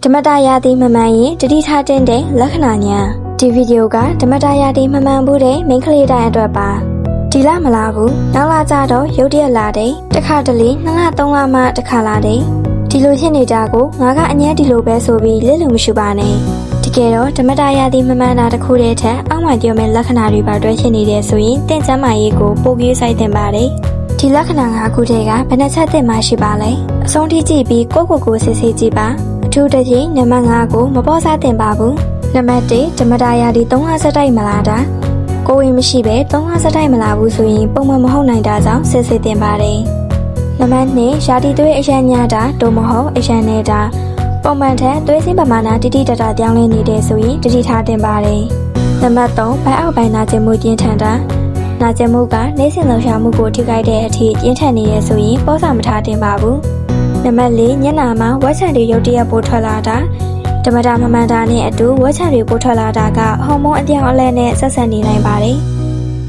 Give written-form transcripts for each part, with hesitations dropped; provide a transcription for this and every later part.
ဓမ္မတာယာတိမမှန်ရင်တတိထားတဲ့လက္ခဏာညာဒီဗီဒီယိုကဓမ္မတာယာတိမမှန်ဘူးတဲ့မိန်းကလေးတိုင်းအတွက်ပါဒီလမလာဘူးနောက်လာကြတော့ရုတ်တရက်လာတယ်တစ်ခါတလေ2လ3လမှတစ်ခါလာတယ်ဒီလိုဖြစ်နေကြကိုငါကအញ្ញဲဒီလိုပဲဆိုပြီးလက်လုံမရှိပါနဲ့တကယ်တော့ဓမ္မတာယာတိမမှန်တာတစ်ခုတည်းထက်အောက်မှပြောမဲ့လက္ခဏာတွေပါတွဲဖြစ်နေတယ်ဆိုရင်တင့်ကျမ်းမာရေးကိုပိုပြီးစိုက်တင်ပါတယ်ဒီလက္ခဏာ၅ခုတည်းကဘယ်နှချက်တင်မှရှိပါလဲအဆုံးထိကြည့်ပြီးကိုစစ်ဆေးကြည့်ပါအထူးသဖြင့်နံပါတ်5ကိုမပေါ်စားတင်ပါဘူးနံပါတ်1ဓမ္မတာယာတိ3လဆက်တိုက်မလာတာကိုဝင်မရှိပဲ3လဆက်တိုက်မလာဘူးဆိုရင်ပုံမှန်မဟုတ်နိုင်တာကြောင့်စစ်ဆေးတင်ပါတယ်နံပါတ်2ယာတိသွေးအရန်များတာတို့မဟုတ်အရန်နေတာပုံမှန်ထက်သွေးစင်းပမာဏတိတိတတ်တာပြောင်းလဲနေတယ်ဆိုရင်တတိထားတင်ပါတယ်နံပါတ်3ဘိုင်အောက်ပိုင်းနာကျင်မှုပြင်းထန်တာနာကျင်မှုကနေစဉ်လှုပ်ရှားမှုကိုထိခိုက်တဲ့အထိပြင်းထန်နေရဆိုရင်ပေါ့စာမထားတင်ပါဘူးနံပါတ်4ညနာမှာဝက်ချန်တွေရုတ်တရက်ပိုထွက်လာတာဓမ္မတာမမှန်တာနဲ့အတူဝက်ချန်တွေပိုထွက်လာတာကဟော်မုန်းအပြောင်းအလဲနဲ့ဆက်ဆံနေနိုင်ပါတယ်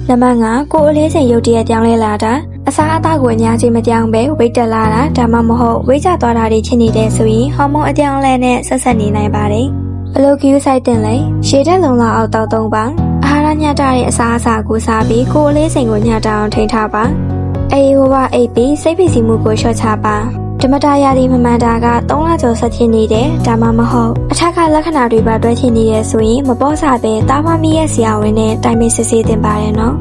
နံပါတ်5ကိုယ်အလေးချိန်ရုတ်တရက်ပြောင်းလဲလာတာအစားအသောက်ကိုအများကြီးမပြောင်းပဲဝိတ်တက်လာတာဒါမှမဟုတ်ဝိတ်ကျသွားတာတွေဖြစ်နေတဲ့ဆိုရင်ဟော်မုန်းအပြောင်းအလဲနဲ့ဆက်ဆက်နေနိုင်ပါတယ်ဘယ်လိုဂရုစိုက်တင်လဲရေတက်လုံလောက်အောက်တောက်3ပေါင်အာဟာရညှတာတဲ့အစားအစာကိုစားပြီးကိုယ်အလေးချိန်ကိုညှတာအောင်ထိန်းထားပါအေးဟိုဘအိပ်ပြီးစိတ်ဖိစီးမှုကိုလျှော့ချပါဓမ္မတာယာတိမမှန်တာက3လကျော်ဆက်ဖြစ်နေတယ်ဒါမှမဟုတ်အထက်ကလက္ခဏာတွေပါတွဲဖြစ်နေရဆိုရင်မပေါ့စားပဲတာမမီရဲ့ဆရာဝန်နဲ့တိုင်ပင်စစ်ဆေးတင်ပါတယ်နော်